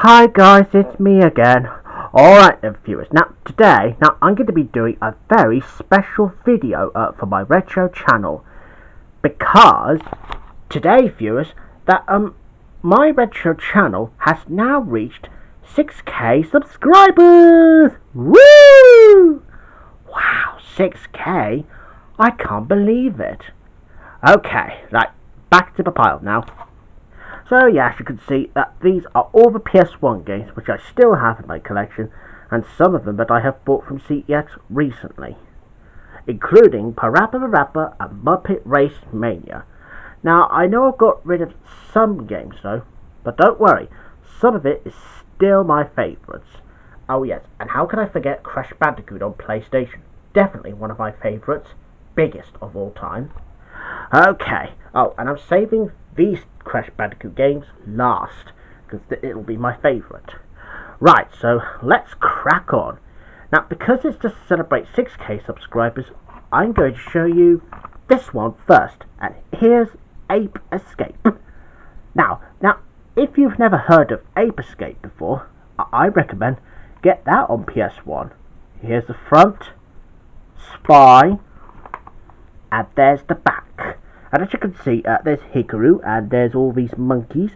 Hi guys, it's me again. Alright then viewers, now I'm going to be doing a very special video for my retro channel. Because today viewers, my retro channel has now reached 6k subscribers! Woo! Wow, 6k? I can't believe it. Okay, right, back to the pile now. So yeah, as you can see, these are all the PS1 games which I still have in my collection, and some of them that I have bought from CEX recently, including Parappa the Rapper and Muppet Race Mania. Now, I know I've got rid of some games though, but don't worry, some of it is still my favourites. Oh yes, and how can I forget Crash Bandicoot on PlayStation? Definitely one of my favourites, biggest of all time. Okay, oh, and I'm saving these Crash Bandicoot games last, because it'll be my favourite. Right, so let's crack on. Now, because it's just to celebrate 6k subscribers, I'm going to show you this one first, and here's Ape Escape. Now, if you've never heard of Ape Escape before, I recommend get that on PS1. Here's the front, spy, and there's the back. And as you can see, there's Hikaru, and there's all these monkeys,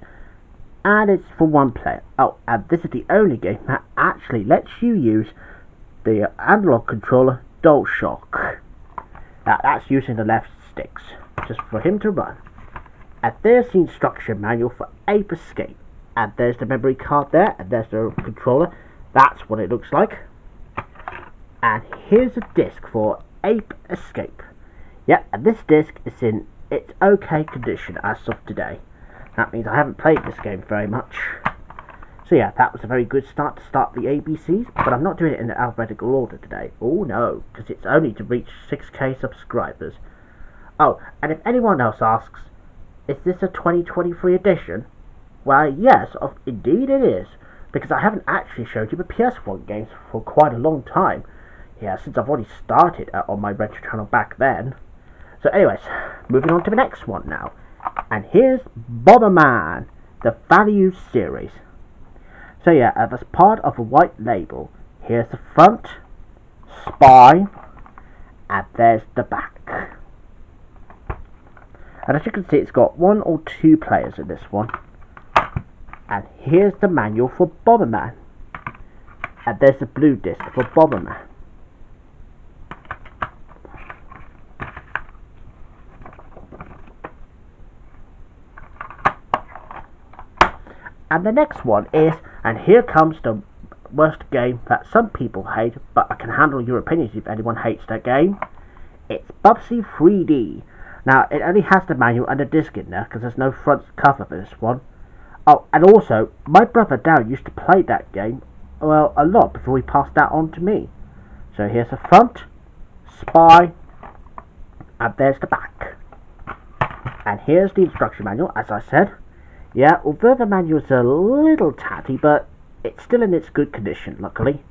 and it's for one player. Oh, and this is the only game that actually lets you use the analog controller DualShock. That's using the left sticks, just for him to run. And there's the instruction manual for Ape Escape. And there's the memory card there, and there's the controller. That's what it looks like. And here's a disc for Ape Escape. Yep, and this disc is in its okay condition as of today. That means I haven't played this game very much. So yeah, that was a very good start to start the ABCs, but I'm not doing it in alphabetical order today. Oh no, because it's only to reach 6k subscribers. Oh, and if anyone else asks, is this a 2023 edition? Well, yes, indeed it is, because I haven't actually showed you the PS1 games for quite a long time. Yeah, since I've already started on my retro channel back then. So anyways, moving on to the next one now. And here's Bomberman, the Value series. So yeah, as part of a white label, here's the front, spine, and there's the back. And as you can see, it's got 1 or 2 players in this one. And here's the manual for Bomberman. And there's the blue disc for Bomberman. And the next one is, and here comes the worst game that some people hate, but I can handle your opinions if anyone hates that game. It's Bubsy 3D. Now, it only has the manual and the disc in there, because there's no front cover for this one. Oh, and also, my brother Darren used to play that game, well, a lot before he passed that on to me. So here's the front, spy, and there's the back. And here's the instruction manual, as I said. Yeah, although the manual's a little tatty, but it's still in its good condition, luckily.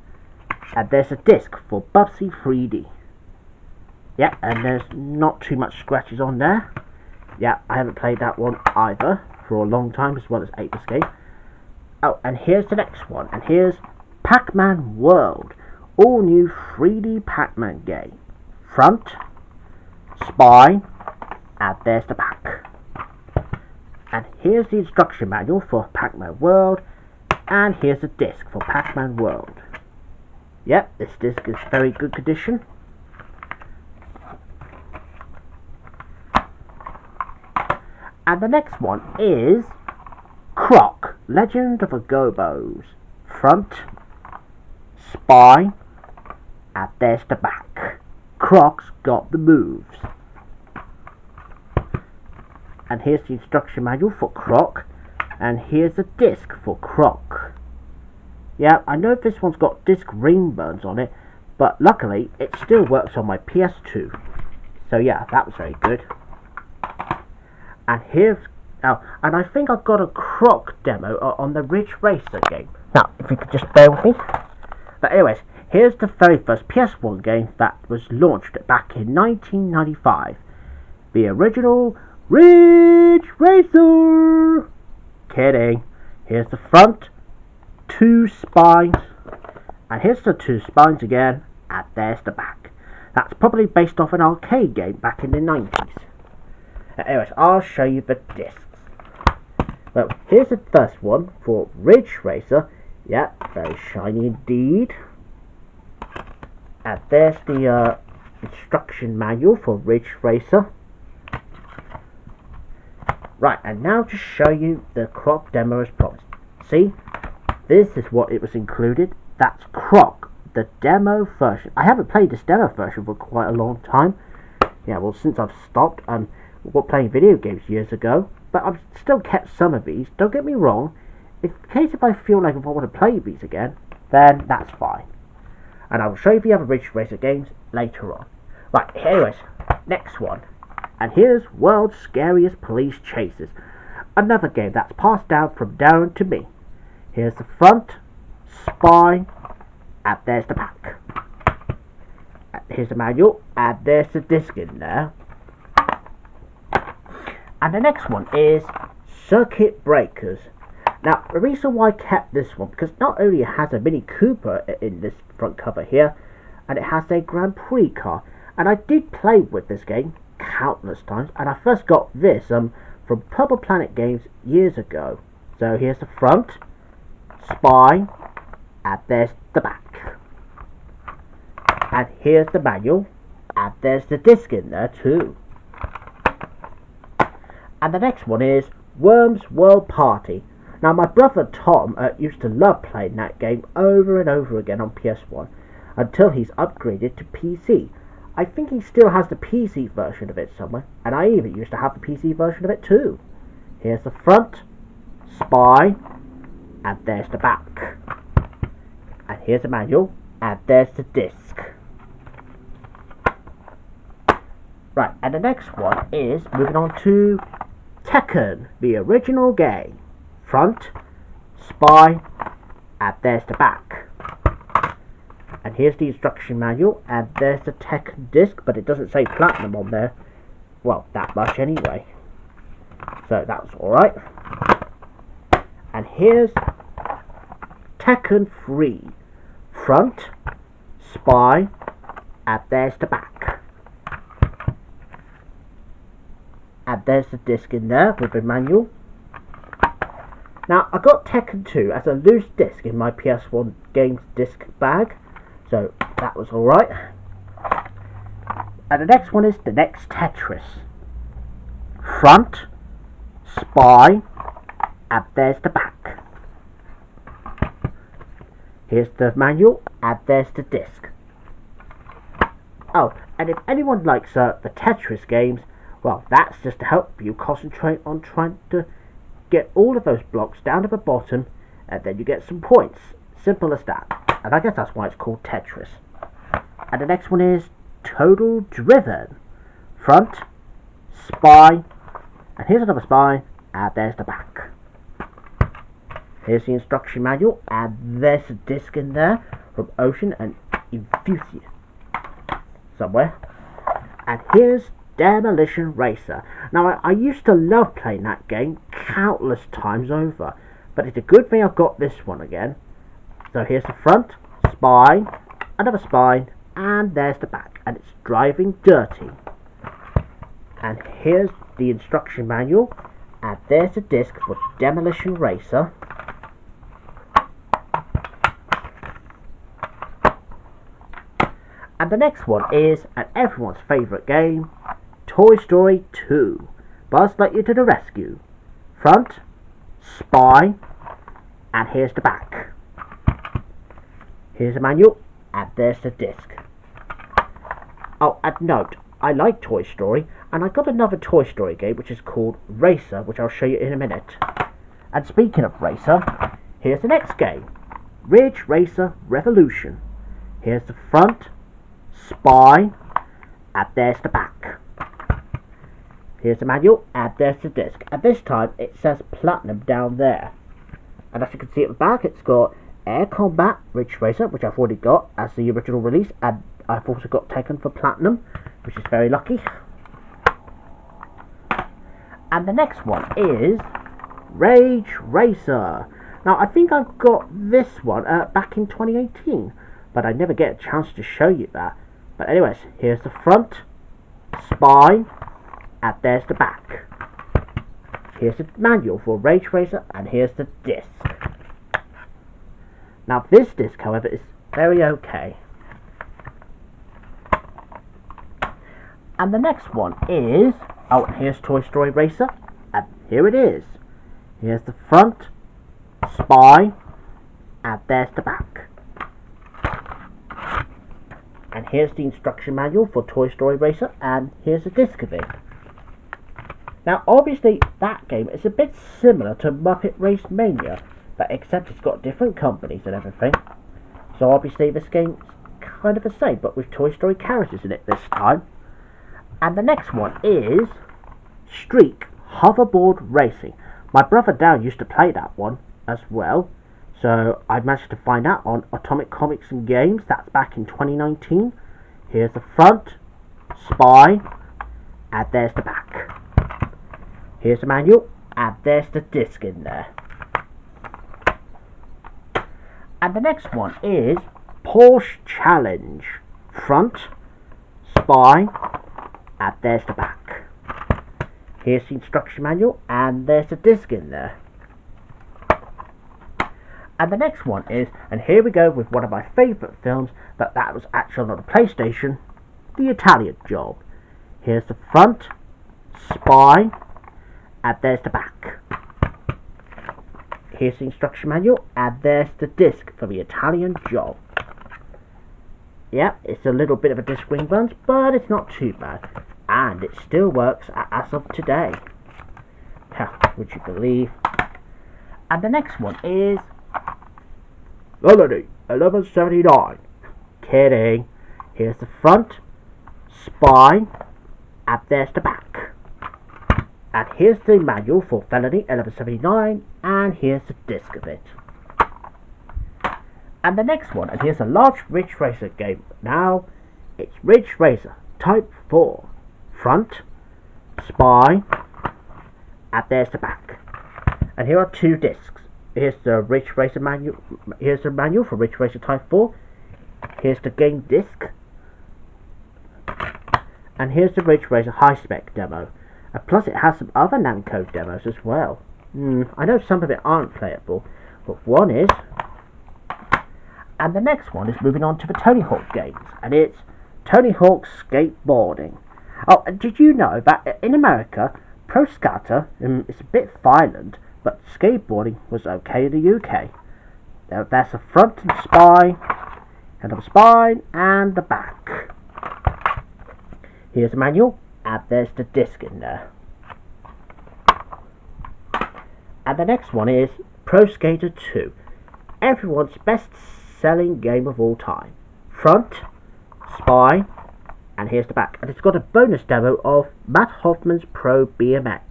And there's a disc for Bubsy 3D. Yeah, and there's not too much scratches on there. Yeah, I haven't played that one either for a long time, as well as Ape Escape. Oh, and here's the next one, and here's Pac-Man World, all new 3D Pac-Man game. Front, spine, and there's the back. And here's the instruction manual for Pac-Man World, and here's a disc for Pac-Man World. Yep, this disc is very good condition. And the next one is Croc, Legend of the Gobos. Front, spine, and there's the back. Croc's got the moves. And here's the instruction manual for Croc, and here's a disc for Croc. Yeah, I know this one's got disc ring burns on it, but luckily it still works on my PS2. So yeah, that was very good. And here's, and I think I've got a Croc demo on the Ridge Racer game. Now, if you could just bear with me. But anyways, here's the very first PS1 game that was launched back in 1995. The original Ridge Racer! Kidding. Here's the front, two spines, and here's the two spines again, and there's the back. That's probably based off an arcade game back in the 90s. Anyways, I'll show you the discs. Well, here's the first one for Ridge Racer. Yeah, very shiny indeed. And there's the instruction manual for Ridge Racer. Right, and now to show you the Croc demo as promised. See, this is what it was included. That's Croc, the demo version. I haven't played this demo version for quite a long time. Yeah, well, since I've stopped, playing video games years ago. But I've still kept some of these. Don't get me wrong. In case if I feel like if I want to play these again, then that's fine. And I will show you the other Ridge Racer games later on. Right, anyways, next one. And here's World's Scariest Police Chases. Another game that's passed down from Darren to me. Here's the front, spine, and there's the back. And here's the manual, and there's the disc in there. And the next one is Circuit Breakers. Now, the reason why I kept this one, because not only it has a Mini Cooper in this front cover here, and it has a Grand Prix car. And I did play with this game countless times, and I first got this from Purple Planet Games years ago. So here's the front, spine, and there's the back. And here's the manual, and there's the disc in there too. And the next one is Worms World Party. Now, my brother Tom used to love playing that game over and over again on PS1 until he's upgraded to PC. I think he still has the PC version of it somewhere, and I even used to have the PC version of it too. Here's the front, spine, and there's the back. And here's the manual, and there's the disc. Right, and the next one is moving on to Tekken, the original game. Front, spine, and there's the back. And here's the instruction manual, and there's the Tekken disc, but it doesn't say Platinum on there. Well, that much anyway. So that's alright. And here's Tekken 3. Front, spine, and there's the back. And there's the disc in there with the manual. Now, I got Tekken 2 as a loose disc in my PS1 games disc bag, so that was alright. And the next one is the next Tetris. Front, spine, and there's the back. Here's the manual, and there's the disc. Oh, and if anyone likes the Tetris games, well, that's just to help you concentrate on trying to get all of those blocks down to the bottom, and then you get some points. Simple as that. And I guess that's why it's called Tetris. And the next one is Total Driven. Front, spine, and here's another spine, and there's the back. Here's the instruction manual, and there's a disc in there from Ocean and Infusia somewhere. And here's Demolition Racer. Now, I used to love playing that game countless times over, but it's a good thing I've got this one again. So here's the front, spine, another spine, and there's the back, and it's driving dirty. And here's the instruction manual, and there's the disc for Demolition Racer. And the next one is, and everyone's favourite game, Toy Story 2. Buzz Lightyear to the rescue. Front, spine, and here's the back. Here's the manual, and there's the disc. Oh, and note, I like Toy Story, and I got another Toy Story game which is called Racer, which I'll show you in a minute. And speaking of Racer, here's the next game, Ridge Racer Revolution. Here's the front, spine, and there's the back. Here's the manual, and there's the disc. And this time it says Platinum down there. And as you can see at the back, it's got Air Combat Ridge Racer, which I've already got as the original release, and I've also got Tekken for Platinum, which is very lucky. And the next one is Rage Racer. Now, I think I've got this one back in 2018, but I never get a chance to show you that. But anyways, here's the front, spine, and there's the back. Here's the manual for Ridge Racer, and here's the disc. Now, this disc, however, is very okay. And the next one is, oh, and here's Toy Story Racer, and here it is. Here's the front, spine, and there's the back. And here's the instruction manual for Toy Story Racer, and here's a disc of it. Now, obviously, that game is a bit similar to Muppet Race Mania, but except it's got different companies and everything. So obviously, this game's kind of the same, but with Toy Story characters in it this time. And the next one is Streak Hoverboard Racing. My brother Darren used to play that one as well, so I managed to find that on Atomic Comics and Games. That's back in 2019. Here's the front, spine, and there's the back. Here's the manual, and there's the disc in there. And the next one is Porsche Challenge. Front, spine, and there's the back. Here's the instruction manual, and there's the disc in there. And the next one is, and here we go with one of my favourite films, but that was actually on the PlayStation, The Italian Job. Here's the front, spine, and there's the back. Here's the instruction manual, and there's the disc for The Italian Job. Yep, it's a little bit of a disc ring runs, but it's not too bad. And it still works as of today. Would you believe? And the next one is Melody 1179. Kidding. Here's the front, spine, and there's the back. And here's the manual for Felony 1179, and here's the disc of it. And the next one, and here's a large Ridge Racer game. Now, it's Ridge Racer Type 4. Front, spine, and there's the back. And here are two discs. Here's the Ridge Racer manual. Here's the manual for Ridge Racer Type 4. Here's the game disc. And here's the Ridge Racer High Spec demo. And plus it has some other Namco demos as well. I know some of it aren't playable, but one is. And the next one is moving on to the Tony Hawk games. And it's Tony Hawk Skateboarding. Oh, and did you know that in America, Pro Skater is a bit violent, but skateboarding was okay in the UK. There's the front and spine, and the spine, and the back. Here's the manual, and there's the disc in there. And the next one is Pro Skater 2, everyone's best-selling game of all time. Front, spine, and here's the back. And it's got a bonus demo of Matt Hoffman's Pro BMX.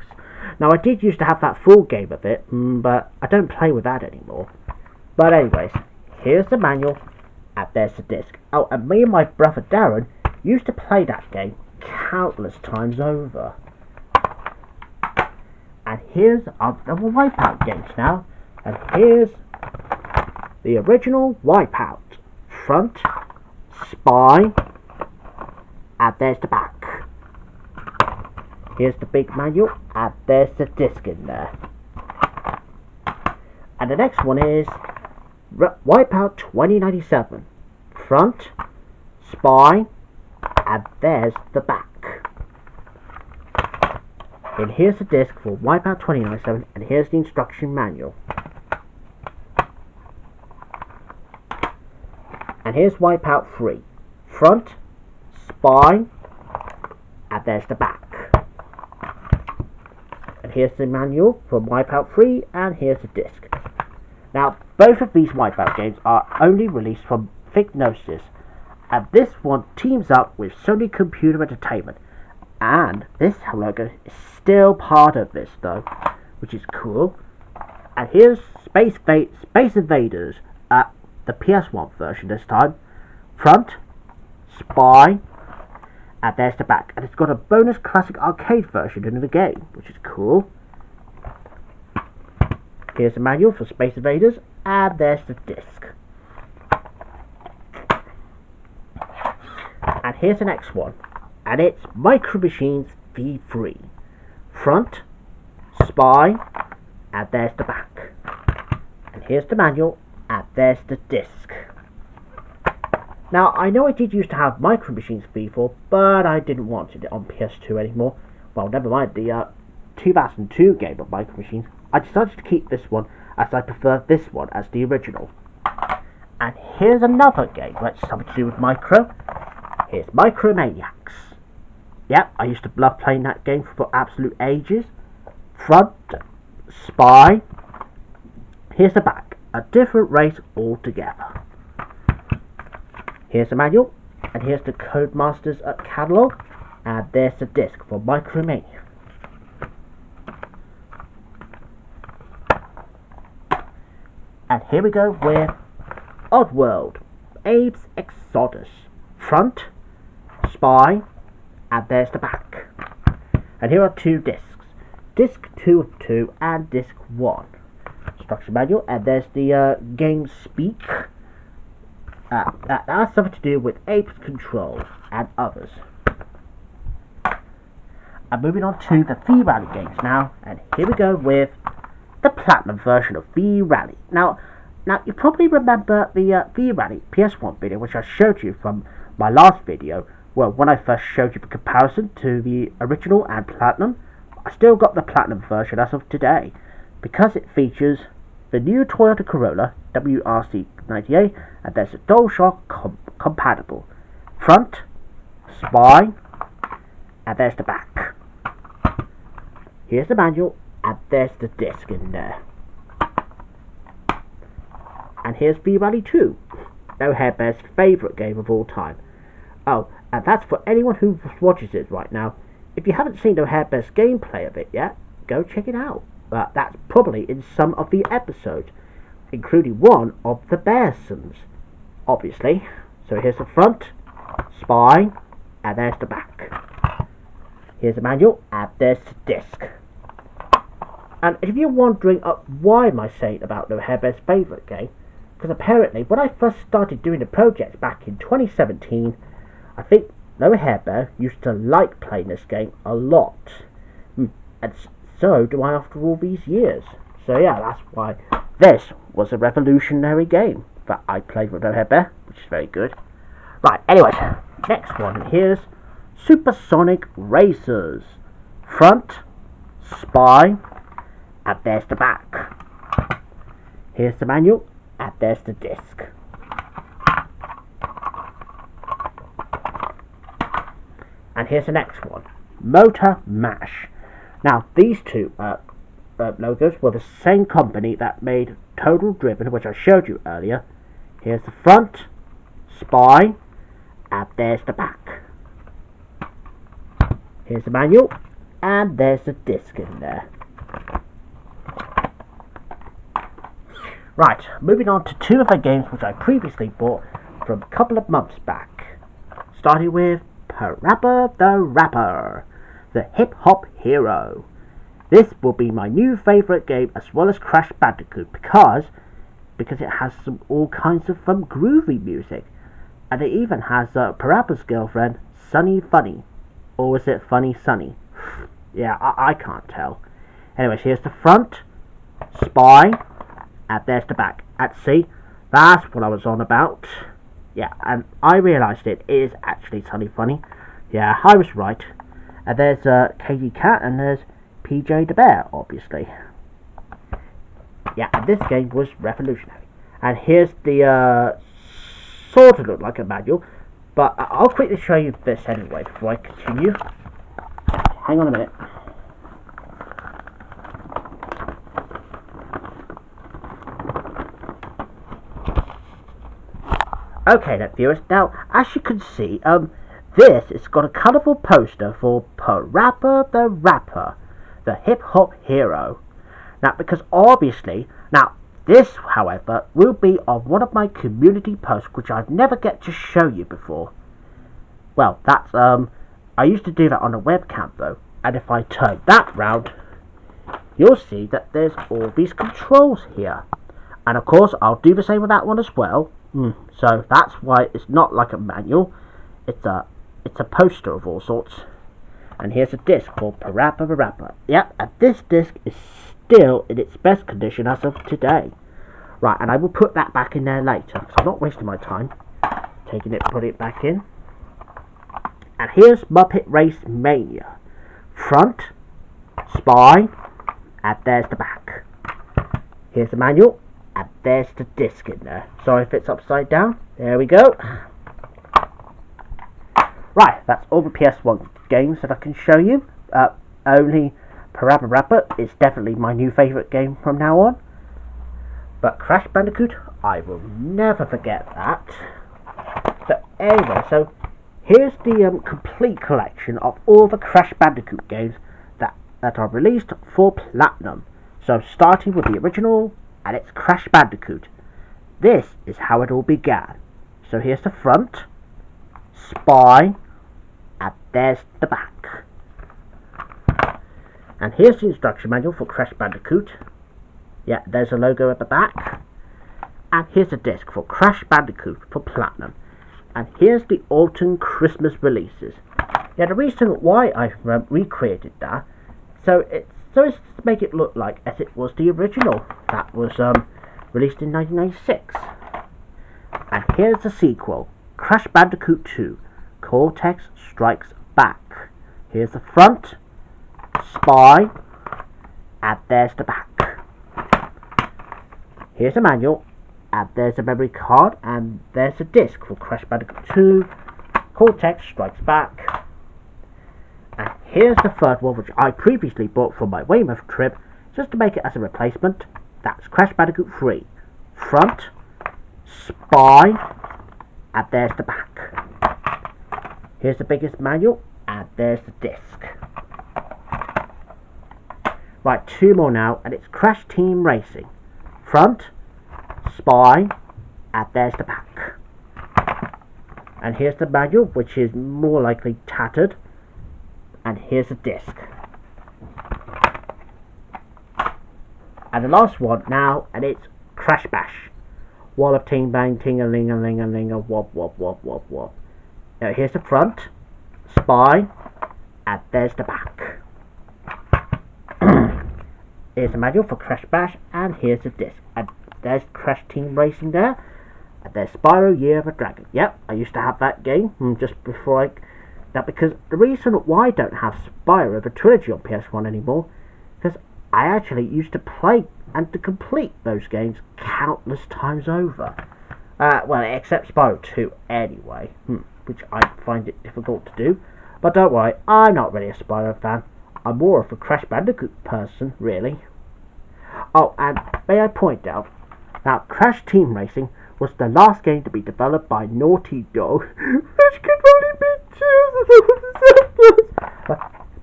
Now, I did used to have that full game of it, but I don't play with that anymore. But anyways, here's the manual, and there's the disc. Oh, and me and my brother Darren used to play that game countless times over. And here's our Wipeout games now. And here's the original Wipeout. Front, spine, and there's the back. Here's the big manual, and there's the disc in there. And the next one is Wipeout 2097. Front, spine, and there's the back. And here's the disc for Wipeout 2097, and here's the instruction manual. And here's Wipeout 3. Front, spine, and there's the back. And here's the manual for Wipeout 3, and here's the disc. Now, both of these Wipeout games are only released from Fignosis, and this one teams up with Sony Computer Entertainment. And this logo is still part of this though, which is cool. And here's Space Invaders, the PS1 version this time. Front, spine, and there's the back. And it's got a bonus classic arcade version in the game, which is cool. Here's the manual for Space Invaders, and there's the disc. And here's the next one, and it's Micro Machines V3. Front, spine, and there's the back. And here's the manual, and there's the disc. Now, I know I did used to have Micro Machines V4, but I didn't want it on PS2 anymore. Well, never mind the 2002 game of Micro Machines. I decided to keep this one, as I prefer this one as the original. And here's another game that's something to do with Micro. Here's Micromaniacs. Yep, I used to love playing that game for absolute ages. Front, spine, here's the back. A different race altogether. Here's the manual, and here's the Codemasters catalogue, and there's the disc for Micromania. And here we go with Oddworld, Abe's Exodus. Front, spine, and there's the back. And here are two discs. Disc 2 of 2 and disc 1. Structure manual, and there's the game speak. That has something to do with Abe's control and others. I'm moving on to the V-Rally games now, and here we go with the Platinum version of V-Rally. Now you probably remember the V-Rally PS1 video, which I showed you from my last video. Well, when I first showed you the comparison to the original and Platinum. I still got the Platinum version as of today, because it features the new Toyota Corolla WRC98, and there's a DualShock compatible. Front, spine, and there's the back. Here's the manual, and there's the disc in there. And here's V-Rally 2, No Hair Bear's favourite game of all time. Oh, and that's for anyone who watches it right now. If you haven't seen No Hair Bear's gameplay of it yet, go check it out. That's probably in some of the episodes, including one of the Bearsons, obviously. So here's the front, spine, and there's the back. Here's the manual, and there's the disc. And if you're wondering why am I saying about No Hair Bear's favourite game, because apparently when I first started doing the project back in 2017, I think No Hair Bear used to like playing this game a lot. And so do I after all these years. So yeah, that's why this was a revolutionary game that I played with No Hair Bear, which is very good. Right, anyways, next one. Here's Supersonic Racers. Front, spine, and there's the back. Here's the manual, and there's the disc. And here's the next one, Motor Mash. Now, these two logos were the same company that made Total Driven, which I showed you earlier. Here's the front, spine, and there's the back. Here's the manual, and there's the disc in there. Right, moving on to two of the games which I previously bought from a couple of months back. Starting with Parappa the Rapper, the hip hop hero. This will be my new favourite game, as well as Crash Bandicoot, because it has all kinds of groovy music, and it even has Parappa's girlfriend, Sunny Funny, or is it Funny Sunny? Yeah, I can't tell. Anyways, here's the front, spine, and there's the back. And see, that's what I was on about. Yeah, and I realised it is actually Sunny Funny. Yeah, I was right. And there's Katie Cat, and there's PJ the Bear, obviously. Yeah, and this game was revolutionary. And here's the sort of look like a manual, but I'll quickly show you this anyway before I continue. Hang on a minute. Okay then, viewers, now as you can see, this has got a colourful poster for Parappa the Rapper, the hip hop hero. Now, because obviously, this, however, will be on one of my community posts, which I've never get to show you before. Well, that's, I used to do that on a webcam though, and if I turn that round, you'll see that there's all these controls here. And of course, I'll do the same with that one as well. So that's why it's not like a manual. It's a poster of all sorts. And here's a disc called Parappa Parappa. Yep, and this disc is still in its best condition as of today. Right, and I will put that back in there later, because I'm not wasting my time taking it, put it back in. And here's Muppet Race Mania. Front, spine, and there's the back. Here's the manual, and there's the disc in there. Sorry if it's upside down. There we go. Right, that's all the PS1 games that I can show you. Only Parappa Parappa is definitely my new favourite game from now on. But Crash Bandicoot, I will never forget that. So anyway, so here's the complete collection of all the Crash Bandicoot games that are released for Platinum. So starting with the original, and it's Crash Bandicoot. This is how it all began. So here's the front, spine, and there's the back. And here's the instruction manual for Crash Bandicoot. Yeah, there's a logo at the back. And here's a disc for Crash Bandicoot for Platinum. And here's the autumn Christmas releases. Yeah, the reason why I recreated that, so it's to make it look like as it was the original that was released in 1996. And here's the sequel, Crash Bandicoot 2, Cortex Strikes Back. Here's the front, spine, and there's the back. Here's a manual, and there's a memory card, and there's a disc for Crash Bandicoot 2, Cortex Strikes Back. And here's the third one, which I previously bought from my Weymouth trip, just to make it as a replacement. That's Crash Bandicoot 3, front, spine, and there's the back. Here's the biggest manual, and there's the disc. Right, two more now, and it's Crash Team Racing. Front, spine, and there's the back. And here's the manual, which is more likely tattered. And here's the disc. And the last one now, and it's Crash Bash. Wall of ting bang, ting-a-ling-a-ling-a-ling-a, wob wob wob wob wob. Now here's the front, spine, and there's the back. Here's the manual for Crash Bash, and here's the disc. And there's Crash Team Racing there. And there's Spyro Year of a Dragon. Yep, I used to have that game just before Now, because the reason why I don't have Spyro the Trilogy on PS1 anymore, because I actually used to play and to complete those games countless times over. Well, except Spyro 2 anyway, which I find it difficult to do. But don't worry, I'm not really a Spyro fan. I'm more of a Crash Bandicoot person, really. Oh, and may I point out, now Crash Team Racing was the last game to be developed by Naughty Dog, which could only be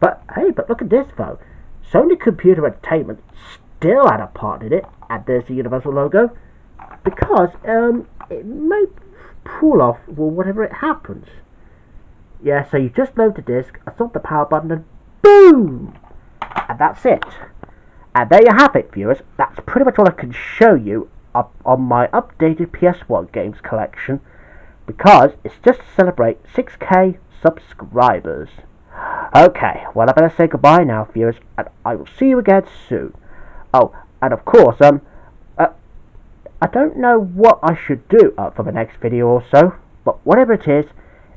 but hey, but look at this though. Sony Computer Entertainment still had a part in it, and there's the Universal logo, because it may pull off whatever it happens. Yeah, so you just load the disc, assault the power button, and boom! And that's it. And there you have it, viewers. That's pretty much all I can show you up on my updated PS1 games collection, because it's just to celebrate 6K subscribers. Okay, well I better say goodbye now, viewers, and I will see you again soon. Oh, and of course, I don't know what I should do for the next video or so, but whatever it is,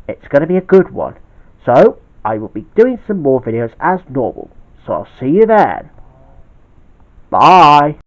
it's going to be a good one. So, I will be doing some more videos as normal, so I'll see you then. Bye!